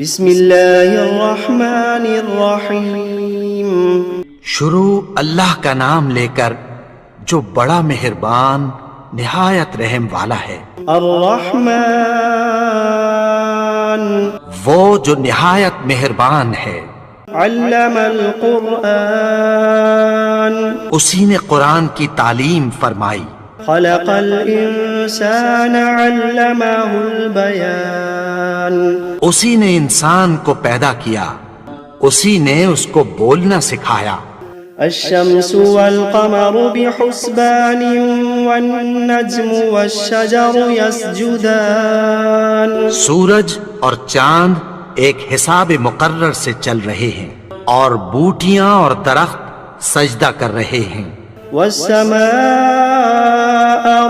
بسم اللہ الرحمن الرحیم۔ شروع اللہ کا نام لے کر جو بڑا مہربان نہایت رحم والا ہے۔ الرحمن وہ جو نہایت مہربان ہے۔ علم القرآن اسی نے قرآن کی تعلیم فرمائی۔ خلق الانسان علمہ البیان اسی نے انسان کو پیدا کیا، اسی نے اس کو بولنا سکھایا۔ الشمس والقمر بحسبان والنجم والشجر يسجدان سورج اور چاند ایک حساب مقرر سے چل رہے ہیں، اور بوٹیاں اور درخت سجدہ کر رہے ہیں۔ والسماء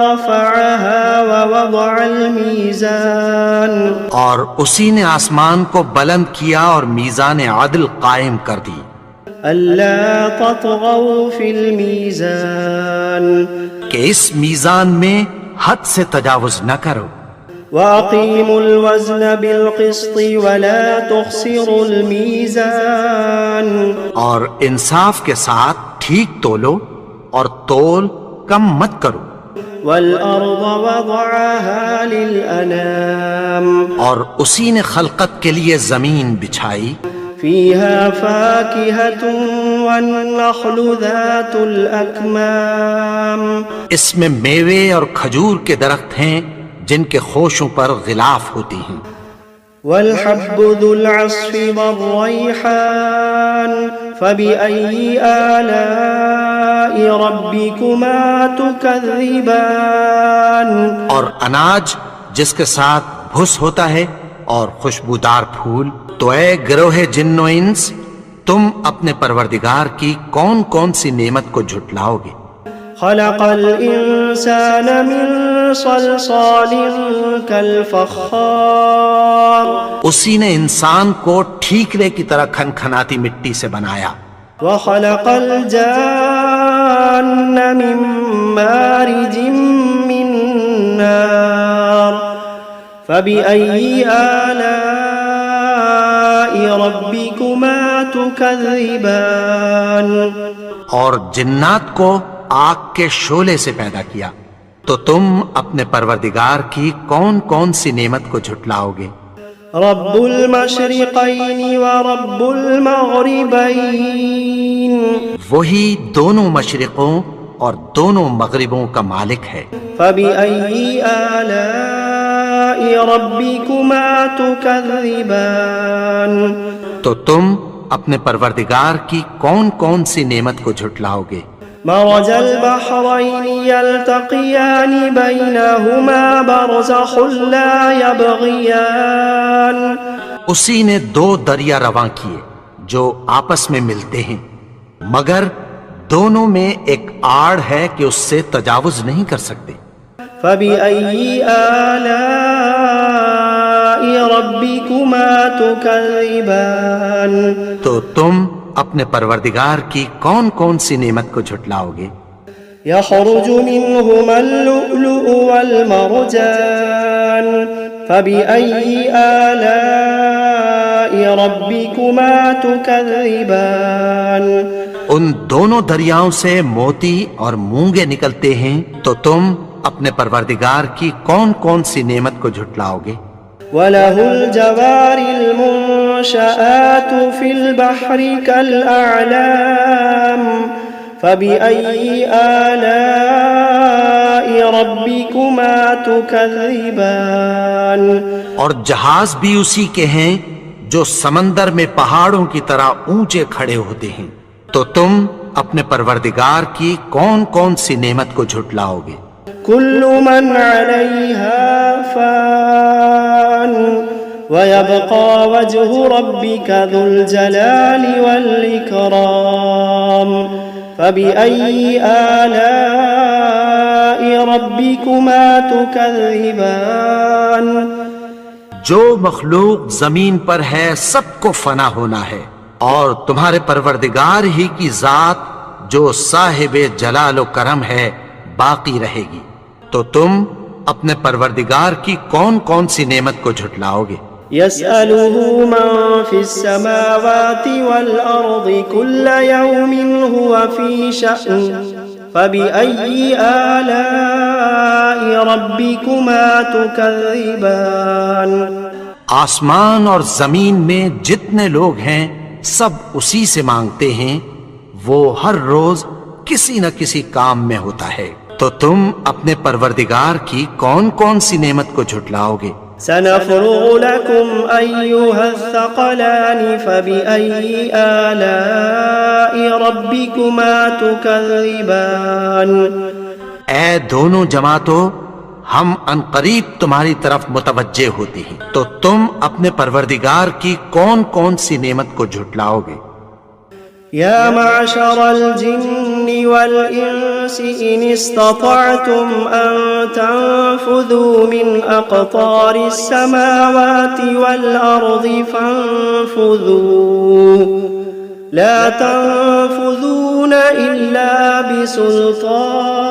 رفعها ووضع الميزان اور اسی نے آسمان کو بلند کیا اور میزان عدل قائم کر دی۔ ألا تطغوا في الميزان کہ اس میزان میں حد سے تجاوز نہ کرو۔ وأقيموا الوزن بالقسط ولا تخسروا الميزان اور انصاف کے ساتھ ٹھیک تولو اور تول کم مت کرو۔ والأرض وضعها للأنام اور اسی نے خلقت کے لیے زمین بچھائی، فيها فاكهة والنخل ذات الأكمام اس میں میوے اور کھجور کے درخت ہیں جن کے خوشوں پر غلاف ہوتی ہیں۔ والحب ذو العصف والريحان فبأي آلاء ربكما تكذبان اور اناج جس کے ساتھ بھس ہوتا ہے اور خوشبودار پھول، تو اے گروہ جن و انس، تم اپنے پروردگار کی کون کون سی نعمت کو جھٹلاؤ گے؟ خلق الإنسان من صلصال كالفخار اسی نے انسان کو ٹھیکرے کی طرح کھنکھناتی مٹی سے بنایا۔ وخلق الجان من مارج من نار فبأي آلاء ربكما تكذبان اور جنات کو آگ کے شعلے سے پیدا کیا، تو تم اپنے پروردگار کی کون کون سی نعمت کو جھٹلاؤ گے؟ رب المشرقین ورب المغربین وہی دونوں مشرقوں اور دونوں مغربوں کا مالک ہے۔ فبأي آلاء ربكما تكذبان تو تم اپنے پروردگار کی کون کون سی نعمت کو جھٹلاؤ گے؟ مرج البحرين يلتقيان بينهما برزخ لا يبغيان اسی نے دو دریا رواں کیے جو آپس میں ملتے ہیں، مگر دونوں میں ایک آڑ ہے کہ اس سے تجاوز نہیں کر سکتے۔ فبأي آلاء ربكما تكذبان تو تم اپنے پروردگار کی کون کون سی نعمت کو جھٹلاؤ گے؟ يخرج منهما اللؤلؤ والمرجان فبأي آلاء ربكما تكذبان ان دونوں دریاؤں سے موتی اور مونگے نکلتے ہیں، تو تم اپنے پروردگار کی کون کون سی نعمت کو جھٹلاؤ گے؟ وَلَهُ الْجَوَارِ الْمُنشَآتُ فِي الْبَحْرِ كَالْأَعْلَامِ فَبِأَيِّ آلَاءِ رَبِّكُمَا تُكَذِّبَانِ اور جہاز بھی اسی کے ہیں جو سمندر میں پہاڑوں کی طرح اونچے کھڑے ہوتے ہیں، تو تم اپنے پروردگار کی کون کون سی نعمت کو جھٹلاؤ گے؟ كل من عليها فان ويبقى وجه ربك ذو الجلال والإكرام فبأي آلاء ربكما تكذبان جو مخلوق زمین پر ہے سب کو فنا ہونا ہے، اور تمہارے پروردگار ہی کی ذات جو صاحب جلال و کرم ہے باقی رہے گی، تو تم اپنے پروردگار کی کون کون سی نعمت کو جھٹلاؤ گے؟ يسأله من في السماوات والأرض كل يوم هو في شأن فبأي آلاء ربكما تكذبان آسمان اور زمین میں جتنے لوگ ہیں سب اسی سے مانگتے ہیں، وہ ہر روز کسی نہ کسی کام میں ہوتا ہے، تو تم اپنے پروردگار کی کون کون سی نعمت کو جھٹلاؤ گے؟ سنفرغ لكم أيها الثقلان فبأي آلاء ربكما تكذبان اے دونوں جماعتوں، ہم عنقریب تمہاری طرف متوجہ ہوتے ہیں، تو تم اپنے پروردگار کی کون کون سی نعمت کو جھٹلاؤ گے؟ يا معشر الجن والإنس إن استطعتم أن تنفذوا من أقطار السماوات والأرض فانفذوا لا تنفذون إلا بسلطان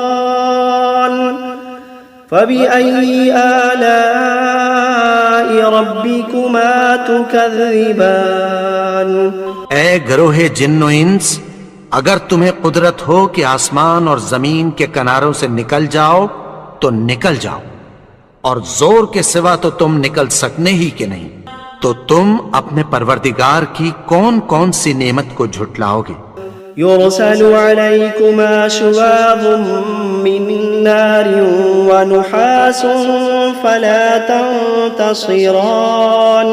فبأي آلاء ربكما تكذبان اے گروہ جن و انس، اگر تمہیں قدرت ہو کہ آسمان اور زمین کے کناروں سے نکل جاؤ تو نکل جاؤ، اور زور کے سوا تو تم نکل سکنے ہی کہ نہیں، تو تم اپنے پروردگار کی کون کون سی نعمت کو جھٹلاؤ گے؟ يرسل عليكما شواظ من نار ونحاس فلا تنتصران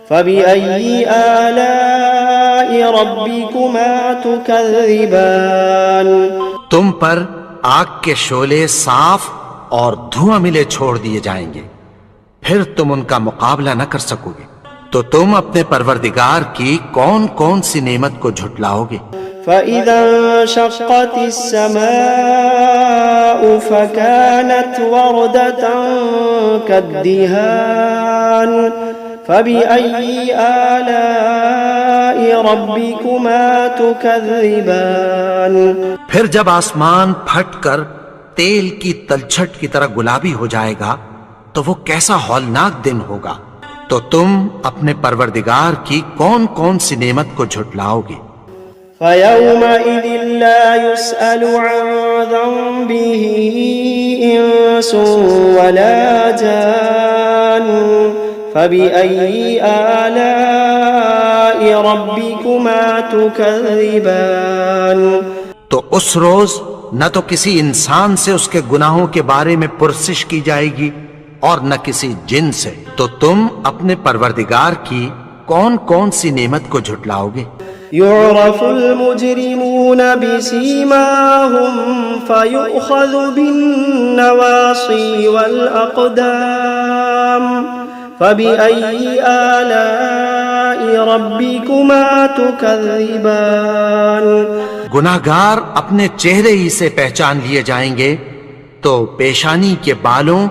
فبأي آلاء ربكما تكذبان تم پر آگ کے شعلے صاف اور دھواں ملے چھوڑ دیے جائیں گے، پھر تم ان کا مقابلہ نہ کر سکو گے، تو تم اپنے پروردگار کی کون کون سی نعمت کو جھٹلاؤ گے؟ فإذا انشقت السماء فكانت وردة كالدهان فبأي آلاء ربكما تكذبان پھر جب آسمان پھٹ کر تیل کی تلچھٹ کی طرح گلابی ہو جائے گا تو وہ کیسا ہولناک دن ہوگا، تو تم اپنے پروردگار کی کون کون سی نعمت کو جھٹلاؤ گے؟ فيومئذ لا يسأل عن ذنبه إنس ولا جان فبأي آلاء ربكما تكذبان تو اس روز نہ تو کسی انسان سے اس کے گناہوں کے بارے میں پرسش کی جائے گی اور نہ کسی جن سے، تو تم اپنے پروردگار کی کون کون سی نعمت کو جھٹلاؤ گے؟ يعرف المجرمون بسيماهم فيؤخذ بالنواصي والأقدام فبأي آلاء ربكما تكذبان گناہگار اپنے چہرے ہی سے پہچان لیے جائیں گے تو پیشانی کے بالوں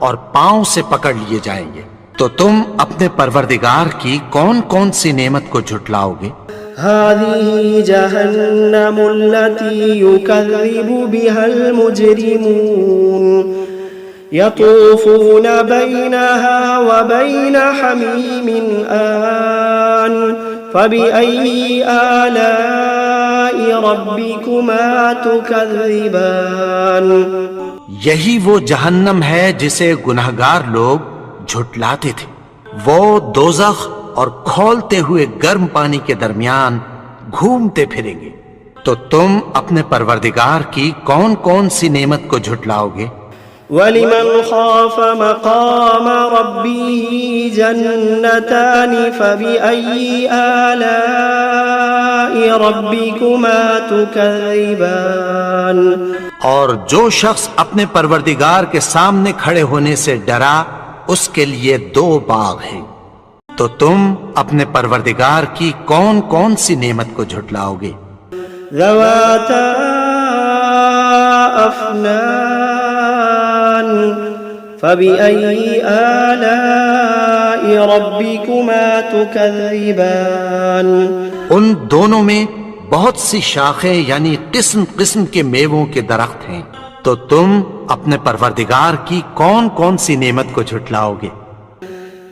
اور پاؤں سے پکڑ لیے جائیں گے، تو تم اپنے پروردگار کی کون کون سی نعمت کو جھٹلاؤ گے؟ هذه جهنم التي يكذب بها المجرمون يطوفون بينها وبين حميم آن فبأي آلاء ربكما تكذبان یہی وہ جہنم ہے جسے گناہگار لوگ جھٹلاتے تھے، وہ دوزخ اور کھولتے ہوئے گرم پانی کے درمیان گھومتے پھریں گے، تو تم اپنے پروردگار کی کون کون سی نعمت کو جھٹلاؤ گے؟ وَلِمَنْ خَافَ مَقَامَ رَبِّهِ جَنَّتَانِ فَبِأَيِّ آلَاءِ رَبِّكُمَا تُكَذِّبَانِ اور جو شخص اپنے پروردگار کے سامنے کھڑے ہونے سے ڈرا اس کے لیے دو باغ ہیں، تو تم اپنے پروردگار کی کون کون سی نعمت کو جھٹلاؤ گے؟ ذواتا افنان فبأي آلاء ربكما تكذبان ان دونوں میں بہت سی شاخیں یعنی قسم قسم کے میووں کے درخت ہیں، تو تم اپنے پروردگار کی کون کون سی نعمت کو جھٹلاؤ گے؟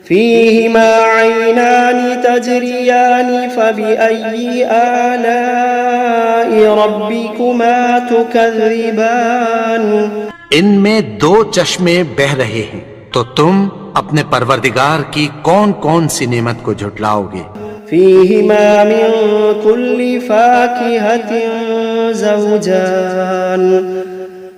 فيهما عينان تجريان فبأي آلاء ربكما تكذبان ان میں دو چشمے بہ رہے ہیں، تو تم اپنے پروردگار کی کون کون سی نعمت کو جھٹلاؤ گے؟ فيهما من كل فاكهة زوجان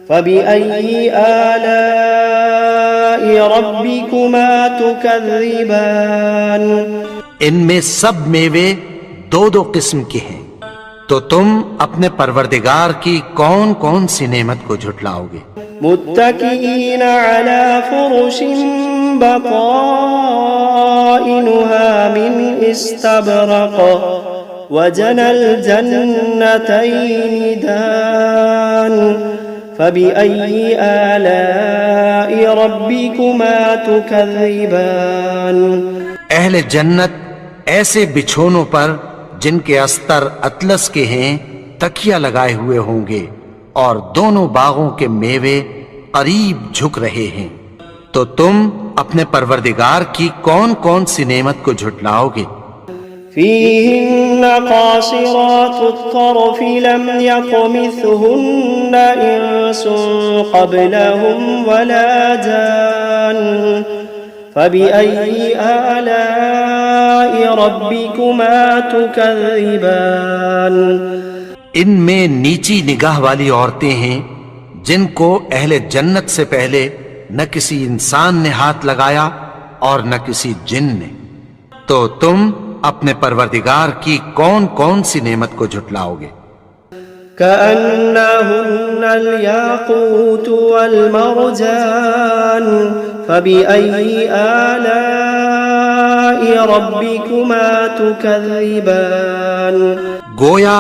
فبأي آلاء ربكما تكذبان ان میں سب میوے دو دو قسم کے ہیں، تو تم اپنے پروردگار کی کون کون سی نعمت کو جھٹلاؤ گے؟ متكئين على فرش بطائنها من استبرق وجنى الجنتين دان فبأي آلاء ربكما تكذبان اہل جنت ایسے بچھونوں پر جن کے استر اطلس کے ہیں تکیہ لگائے ہوئے ہوں گے، اور دونوں باغوں کے میوے قریب جھک رہے ہیں، تو تم اپنے پروردگار کی کون کون سی نعمت کو جھٹلاؤ گے؟ فيهن قاصرات الطرف لم يطمثهن إنس قبلهم ولا جان فبأي آلاء ربكما تكذبان ان میں نیچی نگاہ والی عورتیں ہیں جن کو اہل جنت سے پہلے نہ کسی انسان نے ہاتھ لگایا اور نہ کسی جن نے، تو تم اپنے پروردگار کی کون کون سی نعمت کو جھٹلاؤ گے؟ كأنهن الياقوت والمرجان فبأي آلاء ربكما تكذبان گویا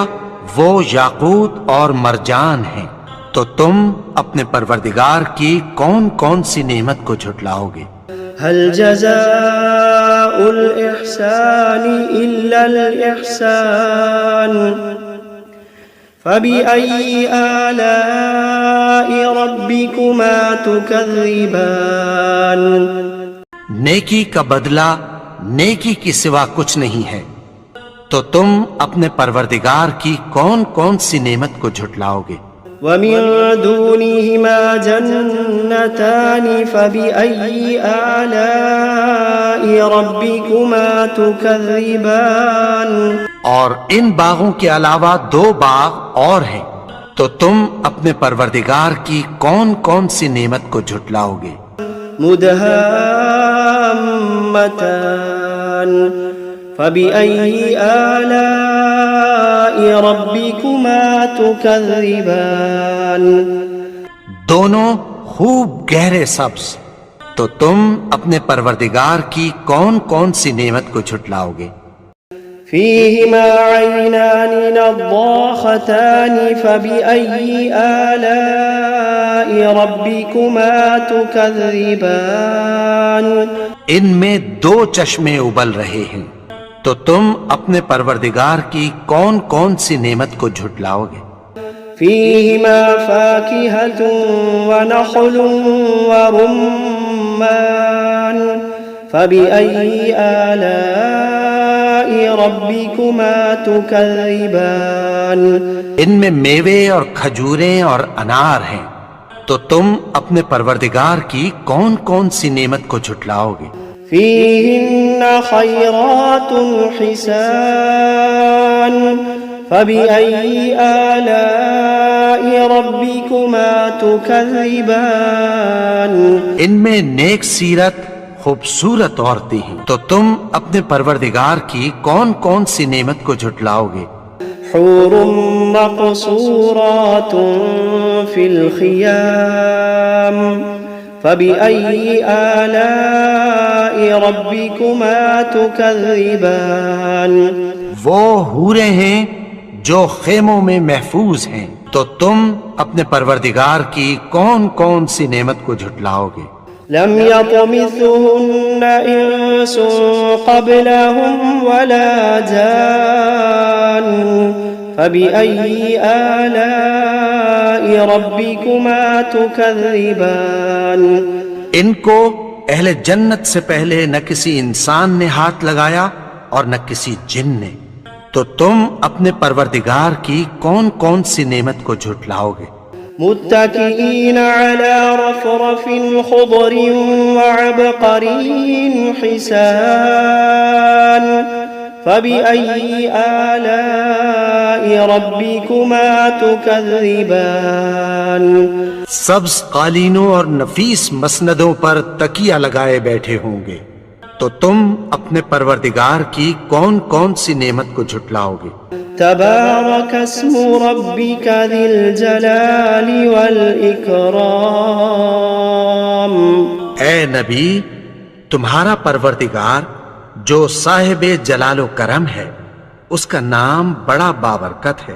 وہ یاقوت اور مرجان ہیں، تو تم اپنے پروردگار کی کون کون سی نعمت کو جھٹلاؤ گے؟ هل جزاء الإحسان إلا الإحسان فبأي آلاء ربكما تكذبان نیکی کا بدلہ نیکی کی سوا کچھ نہیں ہے، تو تم اپنے پروردگار کی کون کون سی نعمت کو جھٹلاؤ گے؟ ومن دونهما جنتان فبأي آلاء ربكما تكذبان اور ان باغوں کے علاوہ دو باغ اور ہیں، تو تم اپنے پروردگار کی کون کون سی نعمت کو جھٹلاؤ گے؟ مدهامتان فبأي آلاء ربكما تكذبان دونوں خوب گہرے سبز، تو تم اپنے پروردگار کی کون کون سی نعمت کو جھٹلاؤ گے؟ فيهما عينان نضاختان فبأي آلاء ربكما تكذبان ان میں دو چشمے ابل رہے ہیں، تو تم اپنے پروردگار کی کون کون سی نعمت کو جھٹلاؤ گے؟ فيهما فاكهة ونخل ورمان فبأي آلاء ربكما تكذبان ان میں میوے اور کھجوریں اور انار ہیں، تو تم اپنے پروردگار کی کون کون سی نعمت کو جھٹلاؤ گے؟ فيهن خيرات حسان فبأي آلاء ربكما تكذبان ان میں نیک سیرت خوبصورت عورتیں ہیں، تو تم اپنے پروردگار کی کون کون سی نعمت کو جھٹلاؤ گے؟ حور مقصورات في الخيام فبأي آلاء ربكما تكذبان وہ حوریں ہیں جو خیموں میں محفوظ ہیں، تو تم اپنے پروردگار کی کون کون سی نعمت کو جھٹلاؤ گے؟ لم يطمثهن إنس قبلهم ولا جان فبأي آلاء ربكما تكذبان ان کو اہل جنت سے پہلے نہ کسی انسان نے ہاتھ لگایا اور نہ کسی جن نے، تو تم اپنے پروردگار کی کون کون سی نعمت کو جھٹلاؤ گے؟ متكئين على رفرف خضر وعبقري حسان فبأي آلاء ربكما تكذبان سبز قالینوں اور نفیس مسندوں پر تکیہ لگائے بیٹھے ہوں گے، تو تم اپنے پروردگار کی کون کون سی نعمت کو جھٹلاؤ گے؟ تبارك اسم ربك ذي الجلال والإكرام اے نبی، تمہارا پروردگار جو صاحب جلال و کرم ہے، اس کا نام بڑا بابرکت ہے۔